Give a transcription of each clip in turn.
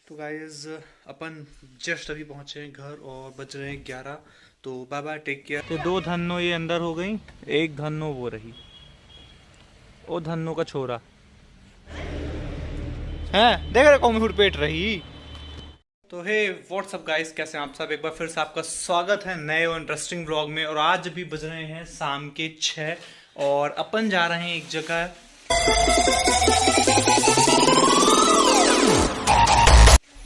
तो गाइज अपन जस्ट अभी पहुंचे हैं घर और बज रहे हैं 11। तो बाय बाय, टेक केयर। तो दो धन्नो ये अंदर हो गई, एक धन्नो वो रही, ओ धन्नो का छोरा है, देख रहे कौन पेट रही। तो हे व्हाट्सअप गाइस, कैसे हैं आप सब। एक बार फिर से आपका स्वागत है नए और इंटरेस्टिंग व्लॉग में। और आज अभी बज रहे हैं शाम के 6 और अपन जा रहे हैं एक जगह।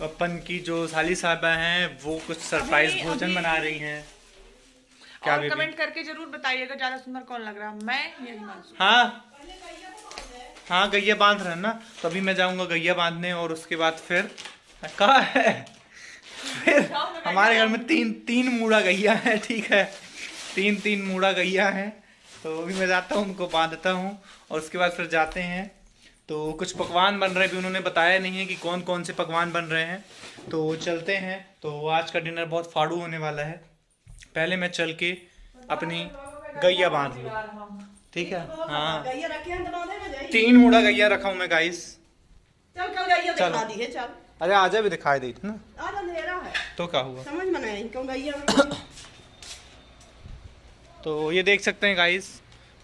अपन की जो साली साहबा हैं वो कुछ सरप्राइज भोजन बना रही हैं। क्या और कमेंट करके जरूर बताइएगा ज्यादा सुंदर कौन लग रहा है, मैं या हिमांशु। हाँ गैया बांध रहे हैं ना, तो अभी मैं जाऊंगा गैया बांधने और उसके बाद फिर कहा है फिर हमारे घर में तीन मूड़ा गैया है, ठीक है, तीन मूड़ा गैया है। तो अभी मैं जाता हूँ, उनको बांधता हूँ और उसके बाद फिर जाते हैं। तो कुछ पकवान बन रहे हैं, भी उन्होंने बताया नहीं है कि कौन कौन से पकवान बन रहे हैं। तो चलते हैं। तो आज का डिनर बहुत फाड़ू होने वाला है। पहले मैं चल के अपनी गैया बांध लूँ, ठीक है। हाँ 3 मूड़ा गैया रखा हूँ मैं गाइस। चल अरे आजा भी दिखाई दी थी ना, आज अंधेरा है तो क्या हुआ, समझ में नहीं क्यों गैया। तो ये देख सकते हैं गाइस,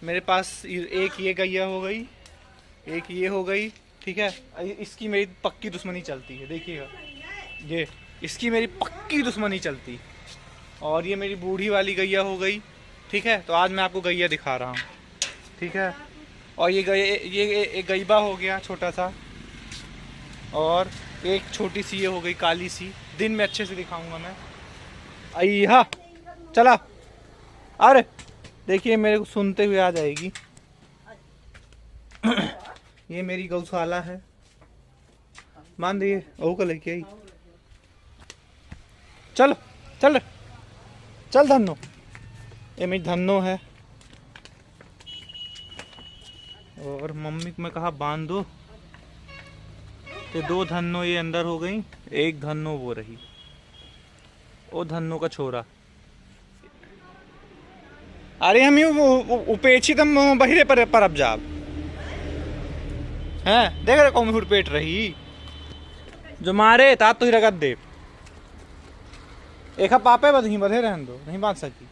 मेरे पास एक ये गैया हो गई, एक ये हो गई, ठीक है। इसकी मेरी पक्की दुश्मनी चलती है, देखिएगा ये इसकी मेरी पक्की दुश्मनी चलती। और ये मेरी बूढ़ी वाली गैया हो गई, ठीक है। तो आज मैं आपको गैया दिखा रहा हूँ, ठीक है। और ये एक गैबा हो गया छोटा सा, और एक छोटी सी ये हो गई काली सी। दिन में अच्छे से दिखाऊंगा मैं। अय्या चला, अरे देखिए मेरे को सुनते हुए आ जाएगी। ये मेरी गौशाला है, मान दिए ओ को लेके आई। चल चल चल धन्नो, ये मेरी धन्नो है। और मम्मी को मैं कहा बांध दो, तो 2 धन्नो ये अंदर हो गई, एक धन्नो वो रही, ओ धन्नो का छोरा। अरे हम उपेक्षित हम बहिरे पर अब जाब हैं, देख रहे कौन पेट रही जो मारे तात तो ही रगत दे। एक पापे बधी बधे रहन दो, नहीं बांध सकी,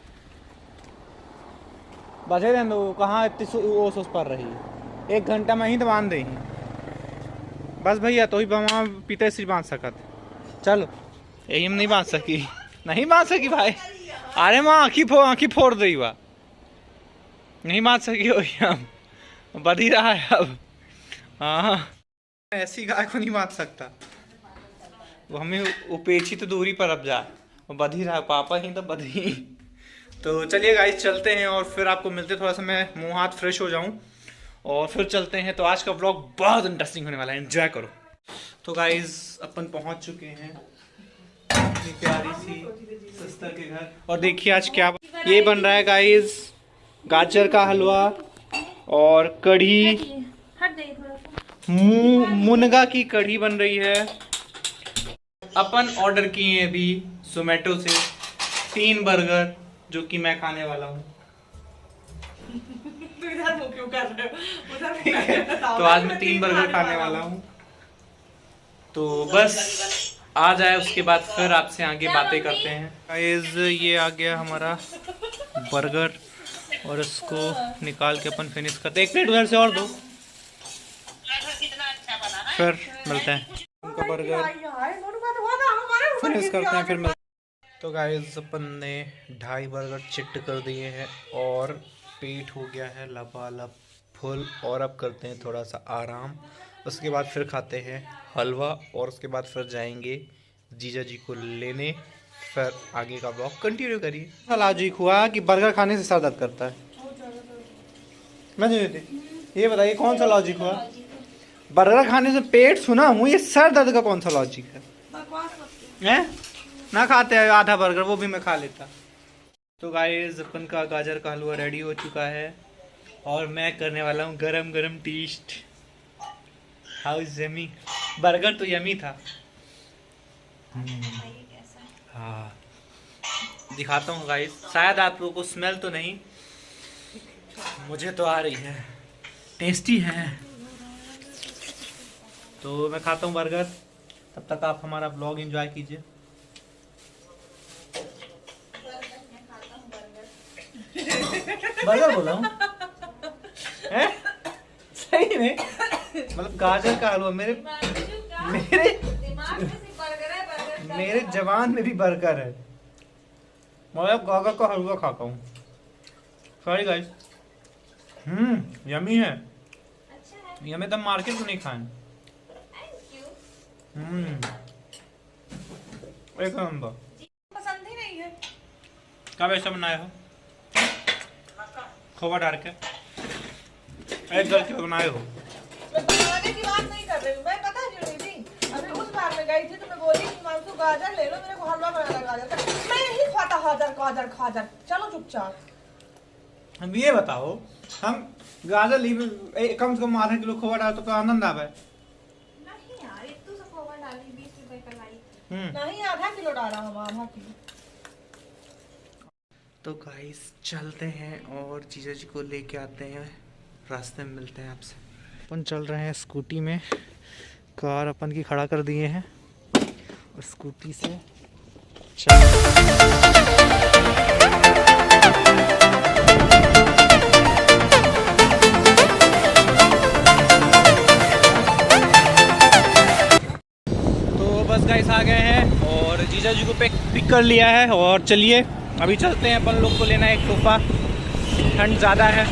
बधे रहन दो। कहाँ इतनी ओस पर रही, 1 घंटा में ही तो बांध दे बस भैया। तो ही वहाँ पीते श्री बांध सकत, चलो यही हम नहीं बांध सकी, नहीं बांध सकी भाई। अरे माँ आँखी फोड़ दी बा, नहीं बांध सकी वही हम, बधी रहा है अब। हाँ ऐसी गाय को नहीं बांध सकता, वो हमें उपेक्षित दूरी पर अब जा, वो बधी रहा, पापा ही तो बधी। तो चलिए गाइस चलते हैं और फिर आपको मिलते, थोड़ा सा मैं मुंह हाथ फ्रेश हो जाऊं और फिर चलते हैं। तो आज का व्लॉग बहुत इंटरेस्टिंग होने वाला है, एंजॉय करो। तो गाइस अपन पहुंच चुके हैं अपनी प्यारी सी सिस्टर के घर, और देखिए आज क्या ये बन रहा है गाइस, गाजर का हलवा और कढ़ी, मुनगा की कढ़ी बन रही है। अपन ऑर्डर किए हैं अभी जोमेटो से 3 बर्गर, जो कि मैं खाने वाला हूँ। क्यों कर रहे हो? उधर तो आज मैं 3 बर्गर खाने वाला हूँ। तो बस आ जाए, उसके बाद फिर आपसे आगे बातें करते हैं। गाइस ये आ गया हमारा बर्गर और इसको निकाल के अपन फिनिश करते हैं। 1 प्लेट उधर से और दो, फिर मिलते हैं। उनका बर्गर फिनिश करते हैं, फिर मिलते हैं। तो गाइस अपन ने 2.5 बर्गर चिट्ट कर दिए हैं और पेट हो गया है लबालब फुल। और अब करते हैं थोड़ा सा आराम, उसके बाद फिर खाते हैं हलवा और उसके बाद फिर जाएंगे जीजा जी को लेने। फिर आगे का ब्लॉग कंटिन्यू करिए। लॉजिक हुआ कि बर्गर खाने से सर दर्द करता है, मैं ये बताइए कौन सा लॉजिक हुआ? बर्गर खाने से पेट सुना हूँ, ये सर दर्द का कौन सा लॉजिक है? ना खाते हैं आधा बर्गर, वो भी मैं खा लेता। तो गाइस अपन का गाजर का हलवा रेडी हो चुका है और मैं करने वाला हूँ गरम गरम taste. How is yummy, burger तो यमी था। हाँ दिखाता हूँ गाइस, शायद आप लोगों को स्मेल तो नहीं, मुझे तो आ रही है, टेस्टी है। तो मैं खाता हूँ बर्गर तब तक आप हमारा ब्लॉग एंजॉय कीजिए। बर्गर बोला हूँ सही में, मतलब गाजर का हलवा। मेरे मेरे जवान में भी बर्गर है, मतलब गाजर का हलवा खाता हूँ। Sorry guys. यमी है। ये मैं तब मार्केट में नहीं खाए। एक नंबर। पसंद ही नहीं है। कब ऐसा बनाया हो? खोवा डाल के एक गलती बनाए हो। मैं बनाने की बात नहीं कर रही हूँ, मैं पता क्यों नहीं थी। अभी उस बार में गई थी तो मैं बोली हिमांशु गाजर ले लो, मेरे को हलवा बनाना गाजर का। मैं नहीं खाता गाजर खाजर। चलो चुपचाप। हम ये बताओ, हम गाजर ली कम से कम आधा किलो खोवा डाल तो आनंद आवे। नहीं यार, इतू सा खोवा डाली 20 रुपए का लाई। नहीं, आधा किलो डाला हम, आधा किलो। तो गाइस चलते हैं और जीजा जी को लेके आते हैं, रास्ते में मिलते हैं आपसे। अपन चल रहे हैं स्कूटी में, कार अपन की खड़ा कर दिए हैं और स्कूटी से तो बस गाइस आ गए हैं और जीजा जी को पिक कर लिया है और चलिए अभी चलते हैं। अपन लोग को लेना है एक टोपा, ठंड ज़्यादा है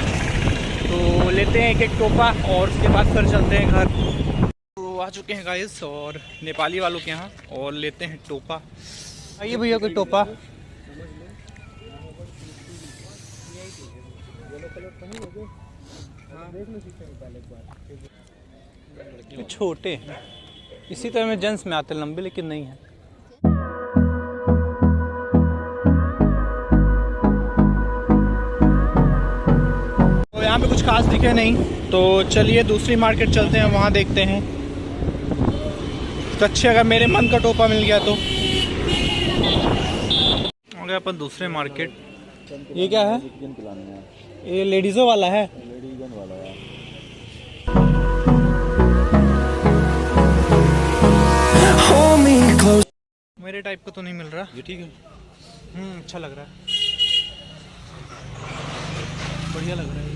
तो लेते हैं एक टोपा और उसके बाद फिर चलते हैं घर। तो आ चुके हैं गाइस और नेपाली वालों के यहाँ और लेते हैं टोपा। आइए भैया कोई टोपा। छोटे हैं, इसी तरह में जेंट्स में आते लंबे, लेकिन नहीं है। यहाँ पे कुछ खास दिखे नहीं तो चलिए दूसरी मार्केट चलते हैं, वहाँ देखते हैं तो अच्छे अगर मेरे मन का टोपा मिल गया तो। अगर अपन दूसरे मार्केट, ये क्या है? ये लेडीजों वाला है। मेरे टाइप का तो नहीं मिल रहा। ये ठीक है। अच्छा लग रहा है, बढ़िया लग रहा है।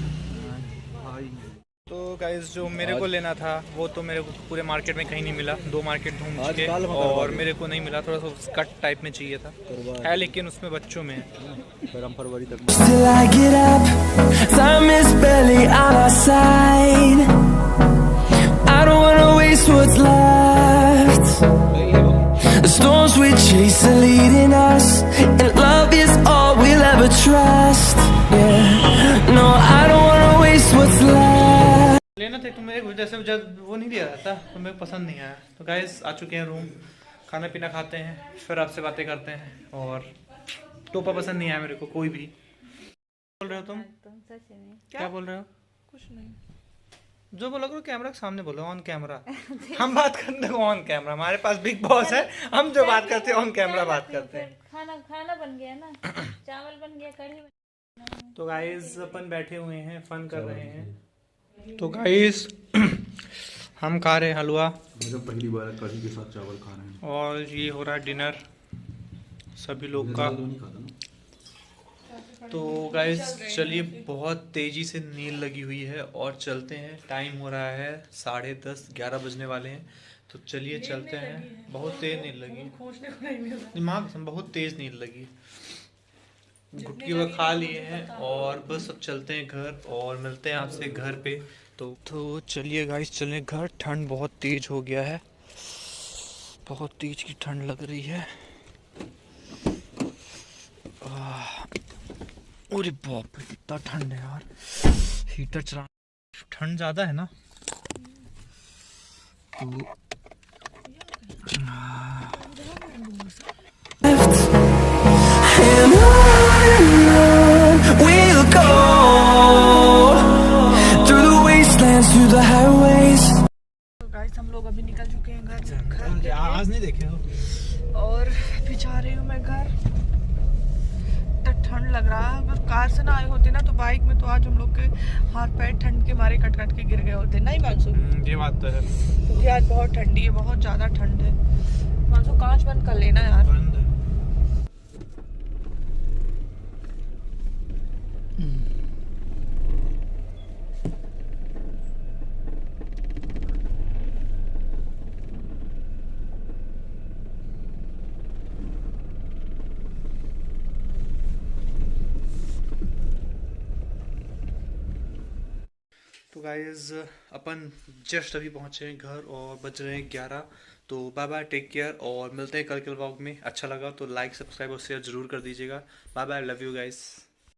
तो गाइस जो मेरे को लेना था वो तो मेरे को पूरे मार्केट में कहीं नहीं मिला। 2 मार्केट घूम चुके और मेरे को नहीं मिला। थोड़ा सा स्कर्ट टाइप में चाहिए था, है लेकिन उसमें बच्चों में है। हम फरवरी तक लेना था। तो मेरे को जैसे जब वो नहीं दिया जाता तो मेरे को पसंद नहीं आया। तो गाइस आ चुके हैं रूम, खाना पीना खाते हैं, फिर आपसे बातें करते हैं। और टोपा पसंद नहीं आया मेरे को कोई भी। बोल रहे हो तुम? क्या बोल रहे हो? कुछ नहीं, जो बोलो करो कैमरा के सामने बोलो, ऑन कैमरा। हम बात करते हैं ऑन कैमरा, हमारे पास बिग बॉस है, हम जो बात करते हैं ऑन कैमरा बात करते हैं। खाना बन गया ना, चावल बन गया, कढ़ी बन। तो गाइस अपन बैठे हुए हैं, फन कर रहे हैं। तो गाइस हम खा रहे हैं हलवा, पहली बार कढ़ी के साथ चावल खा रहे हैं और ये हो रहा है डिनर सभी लोग का। तो गाइस चलिए, बहुत तेज़ी से नींद लगी हुई है और चलते हैं। टाइम हो रहा है 10:30, 11 बजने वाले हैं। तो चलिए चलते हैं। बहुत तेज नींद लगी, दिमाग बहुत तेज नींद लगी। गुटकी वो खा लिए हैं और बस अब चलते हैं घर और मिलते हैं आपसे घर पे। तो चलिए गाइस चलें घर। ठंड बहुत तेज हो गया है, बहुत तेज की ठंड लग रही है। अरे बाप रे कितना ठंड है यार, हीटर चला। ठंड ज़्यादा है ना तो हम लोग अभी निकल चुके हैं घर। आज नहीं देखे हो और अभी जा रही हूँ मैं घर। ठंड लग रहा है। अगर कार से ना आए होते ना तो बाइक में तो आज हम लोग के हाथ पैर ठंड के मारे कट कट के गिर गए होते। नहीं मानसू? ये बात तो है। क्योंकि आज बहुत ठंडी है, बहुत ज्यादा ठंड है। मानसू कांच बंद कर लेना यार। बंद है। तो गाइज अपन जस्ट अभी पहुंचे हैं घर और बज रहे हैं 11। तो बाय बाय, टेक केयर और मिलते हैं कल के व्लॉग में। अच्छा लगा तो लाइक सब्सक्राइब और शेयर जरूर कर दीजिएगा। Bye bye, love you guys.